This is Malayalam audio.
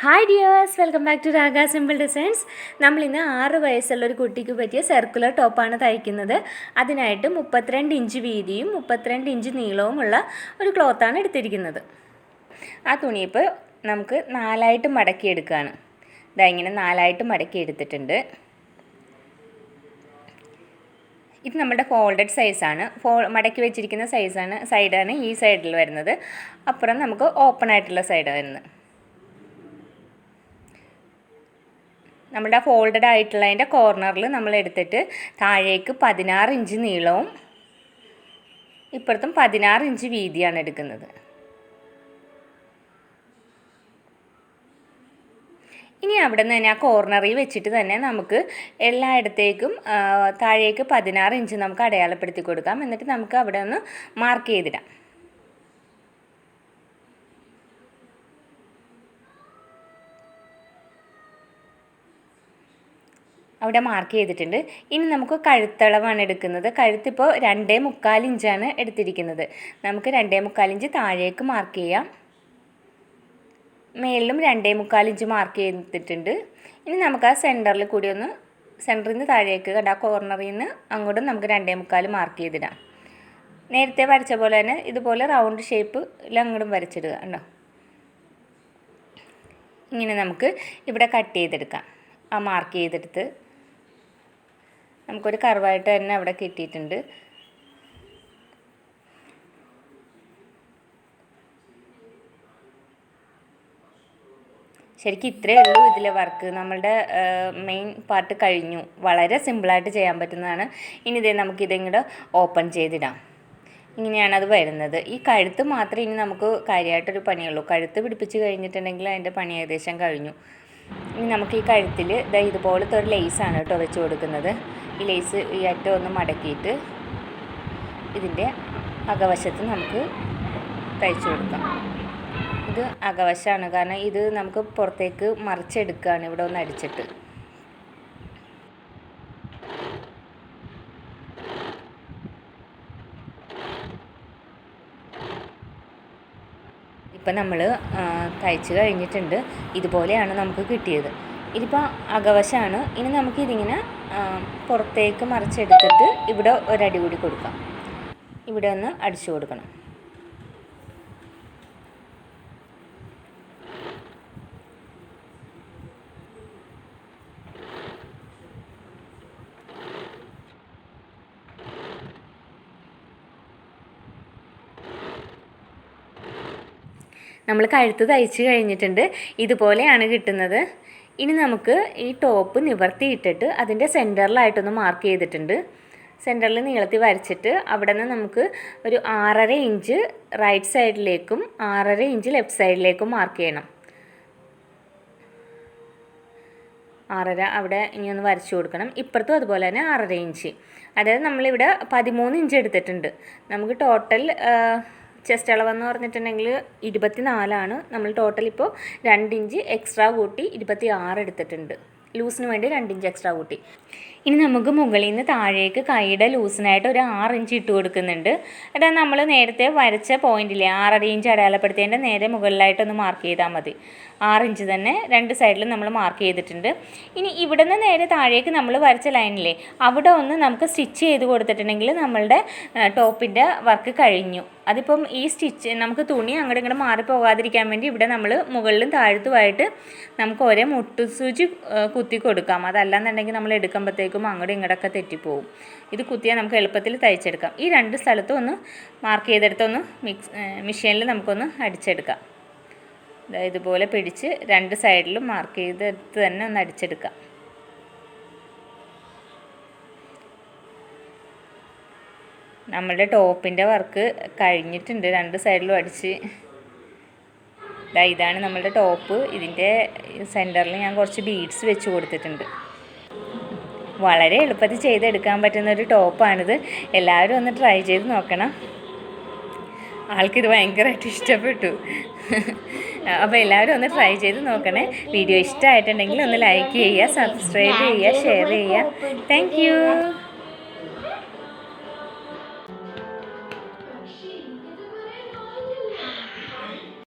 Hi dears, welcome back to Raga simple designs. നമ്മളിന്ന് 6 വയസ്സുള്ളൊരു കുട്ടിക്ക് പറ്റിയ സർക്കുലർ ടോപ്പാണ് തയ്ക്കുന്നത്. അതിനായിട്ട് 32 ഇഞ്ച് വീതിയും 32 ഇഞ്ച് നീളവുമുള്ള ഒരു ക്ലോത്താണ് എടുത്തിരിക്കുന്നത്. ആ തുണിയിപ്പോൾ നമുക്ക് 4ആയിട്ട് മടക്കിയെടുക്കുകയാണ്. ഇതാ ഇങ്ങനെ 4ആയിട്ട് മടക്കി എടുത്തിട്ടുണ്ട്. ഇത് നമ്മുടെ ഫോൾഡഡ് സൈസാണ്. മടക്കി വെച്ചിരിക്കുന്ന സൈഡാണ് ഈ സൈഡിൽ വരുന്നത്. അപ്പുറം നമുക്ക് ഓപ്പൺ ആയിട്ടുള്ള സൈഡാണ് വരുന്നത്. നമ്മുടെ ഫോൾഡഡ് ആയിട്ടുള്ളതിൻ്റെ കോർണറിൽ നമ്മൾ എടുത്തിട്ട് താഴേക്ക് 16 ഇഞ്ച് നീളവും ഇപ്പുറത്തും 16 ഇഞ്ച് വീതിയാണ് എടുക്കുന്നത്. ഇനി അവിടെ നിന്ന് തന്നെ ആ കോർണറിൽ വെച്ചിട്ട് തന്നെ നമുക്ക് എല്ലായിടത്തേക്കും താഴേക്ക് 16 ഇഞ്ച് നമുക്ക് അടയാളപ്പെടുത്തി കൊടുക്കാം. എന്നിട്ട് നമുക്ക് അവിടെ ഒന്ന് മാർക്ക് ചെയ്തിടാം. അവിടെ മാർക്ക് ചെയ്തിട്ടുണ്ട്. ഇനി നമുക്ക് കഴുത്തളവാണ് എടുക്കുന്നത്. കഴുത്തിപ്പോൾ 2.25 ഇഞ്ചാണ് എടുത്തിരിക്കുന്നത്. നമുക്ക് 2.25 ഇഞ്ച് താഴേക്ക് മാർക്ക് ചെയ്യാം. മേളിലും 2.25 ഇഞ്ച് മാർക്ക് ചെയ്തിട്ടുണ്ട്. ഇനി നമുക്ക് ആ സെൻറ്ററിൽ കൂടി ഒന്ന് സെൻറ്ററിൽ നിന്ന് താഴേക്ക് ആ കോർണറിൽ നിന്ന് അങ്ങോട്ടും നമുക്ക് 2.25 മാർക്ക് ചെയ്തിടാം. നേരത്തെ വരച്ച പോലെ തന്നെ ഇതുപോലെ റൗണ്ട് ഷേപ്പിൽ അങ്ങോട്ടും വരച്ചിടുക കണ്ടോ. ഇങ്ങനെ നമുക്ക് ഇവിടെ കട്ട് ചെയ്തെടുക്കാം. ആ മാർക്ക് ചെയ്തെടുത്ത് നമുക്കൊരു കർവായിട്ട് തന്നെ അവിടെ കിട്ടിയിട്ടുണ്ട്. ശരിക്കും ഇത്രയേ ഉള്ളൂ ഇതിലെ വർക്ക്. നമ്മളുടെ മെയിൻ പാർട്ട് കഴിഞ്ഞു. വളരെ സിമ്പിളായിട്ട് ചെയ്യാൻ പറ്റുന്നതാണ്. ഇനി ഇതേ നമുക്കിതിങ്ങോട്ട് ഓപ്പൺ ചെയ്തിടാം. ഇങ്ങനെയാണ് അത് വരുന്നത്. ഈ കഴുത്ത് മാത്രമേ ഇനി നമുക്ക് കാര്യമായിട്ടൊരു പണിയുള്ളൂ. കഴുത്ത് പിടിപ്പിച്ച് കഴിഞ്ഞിട്ടുണ്ടെങ്കിൽ അതിൻ്റെ പണി ഏകദേശം കഴിഞ്ഞു. ഇനി നമുക്ക് ഈ കഴുത്തിൽ ഇതുപോലത്തെ ഒരു ലേസാണ് കേട്ടോ വെച്ച് കൊടുക്കുന്നത്. ഈ ലേസ് ഈ അറ്റം ഒന്ന് മടക്കിയിട്ട് ഇതിൻ്റെ അകവശത്ത് നമുക്ക് തയ്ച്ചു കൊടുക്കാം. ഇത് അകവശമാണ്, കാരണം ഇത് നമുക്ക് പുറത്തേക്ക് മറിച്ചെടുക്കുകയാണ് ഇവിടെ ഒന്ന് അടിച്ചിട്ട്. ഇപ്പം നമ്മൾ തയ്ച്ച് കഴിഞ്ഞിട്ടുണ്ട്. ഇതുപോലെയാണ് നമുക്ക് കിട്ടിയത്. ഇതിപ്പോൾ അകവശമാണ്. ഇനി നമുക്കിതിങ്ങനെ പുറത്തേക്ക് മറിച്ചെടുത്തിട്ട് ഇവിടെ ഒരടി കൂടി കൊടുക്കാം. ഇവിടെ ഒന്ന് അടിച്ചു കൊടുക്കണം. നമ്മൾ കഴുത്ത് തയ്ച്ച് കഴിഞ്ഞിട്ടുണ്ട്. ഇതുപോലെയാണ് കിട്ടുന്നത്. ഇനി നമുക്ക് ഈ ടോപ്പ് നിവർത്തിയിട്ടിട്ട് അതിൻ്റെ സെൻറ്ററിലായിട്ടൊന്ന് മാർക്ക് ചെയ്തിട്ടുണ്ട്. സെൻറ്ററിൽ നീളത്തിൽ വരച്ചിട്ട് അവിടെ നിന്ന് നമുക്ക് ഒരു 6.5 ഇഞ്ച് റൈറ്റ് സൈഡിലേക്കും 6.5 ഇഞ്ച് ലെഫ്റ്റ് സൈഡിലേക്കും മാർക്ക് ചെയ്യണം. 6.5 അവിടെ ഇനി ഒന്ന് വരച്ചു കൊടുക്കണം. ഇപ്പുറത്തും അതുപോലെ തന്നെ 6.5 ഇഞ്ച്. അതായത് നമ്മളിവിടെ 13 ഇഞ്ച് എടുത്തിട്ടുണ്ട്. നമുക്ക് ടോട്ടൽ ചെസ്റ്റ് അളവെന്ന് പറഞ്ഞിട്ടുണ്ടെങ്കിൽ 24ആണ്. നമ്മൾ ടോട്ടൽ ഇപ്പോൾ 2 ഇഞ്ച് എക്സ്ട്രാ കൂട്ടി 26 എടുത്തിട്ടുണ്ട്. ലൂസിന് വേണ്ടി 2 ഇഞ്ച് എക്സ്ട്രാ കൂട്ടി. ഇനി നമുക്ക് മുകളിൽ നിന്ന് താഴേക്ക് കൈയുടെ ലൂസിനായിട്ട് ഒരു 6 ഇഞ്ച് ഇട്ട് കൊടുക്കുന്നുണ്ട്. അതായത് നമ്മൾ നേരത്തെ വരച്ച പോയിന്റില്ലേ 6.5 ഇഞ്ച് അടയാളപ്പെടുത്തിയതിൻ്റെ നേരെ മുകളിലായിട്ടൊന്ന് മാർക്ക് ചെയ്താൽ മതി. 6 ഇഞ്ച് തന്നെ 2 സൈഡിലും നമ്മൾ മാർക്ക് ചെയ്തിട്ടുണ്ട്. ഇനി ഇവിടെ നിന്ന് നേരെ താഴേക്ക് നമ്മൾ വരച്ച ലൈനില്ലേ അവിടെ ഒന്ന് നമുക്ക് സ്റ്റിച്ച് ചെയ്ത് കൊടുത്തിട്ടുണ്ടെങ്കിൽ നമ്മളുടെ ടോപ്പിൻ്റെ വർക്ക് കഴിഞ്ഞു. അതിപ്പം ഈ സ്റ്റിച്ച് നമുക്ക് തുണി അങ്ങോട്ട് ഇങ്ങോട്ട് മാറിപ്പോകാതിരിക്കാൻ വേണ്ടി ഇവിടെ നമ്മൾ മുകളിലും താഴത്തുമായിട്ട് നമുക്ക് ഒരേ മുട്ടുസൂചി കുത്തി കൊടുക്കാം. അതല്ലാന്നുണ്ടെങ്കിൽ നമ്മൾ എടുക്കുമ്പോഴത്തേക്കും അങ്ങോട്ടും ഇങ്ങോട്ടൊക്കെ തെറ്റിപ്പോവും. ഇത് കുത്തിയാൽ നമുക്ക് എളുപ്പത്തിൽ തയ്ച്ചെടുക്കാം. ഈ 2 സ്ഥലത്തും ഒന്ന് മാർക്ക് ചെയ്തെടുത്തൊന്ന് മെഷീനിൽ നമുക്കൊന്ന് അടിച്ചെടുക്കാം. ഇതുപോലെ പിടിച്ച് 2 സൈഡിലും മാർക്ക് ചെയ്തെടുത്ത് തന്നെ ഒന്ന് അടിച്ചെടുക്കാം. നമ്മളുടെ ടോപ്പിൻ്റെ വർക്ക് കഴിഞ്ഞിട്ടുണ്ട്. 2 സൈഡിലും അടിച്ച്. ഇതാണ് നമ്മളുടെ ടോപ്പ്. ഇതിൻ്റെ സെൻറ്ററിൽ ഞാൻ കുറച്ച് ബീഡ്സ് വെച്ച് കൊടുത്തിട്ടുണ്ട്. വളരെ എളുപ്പത്തിൽ ചെയ്തെടുക്കാൻ പറ്റുന്നൊരു ടോപ്പാണിത്. എല്ലാവരും ഒന്ന് ട്രൈ ചെയ്ത് നോക്കണം. ആൾക്കിത് ഭയങ്കരമായിട്ട് ഇഷ്ടപ്പെട്ടു. അപ്പോൾ എല്ലാവരും ഒന്ന് ട്രൈ ചെയ്ത് നോക്കണേ. വീഡിയോ ഇഷ്ടമായിട്ടുണ്ടെങ്കിൽ ഒന്ന് ലൈക്ക് ചെയ്യുക, സബ്സ്ക്രൈബ് ചെയ്യുക, ഷെയർ ചെയ്യുക. താങ്ക്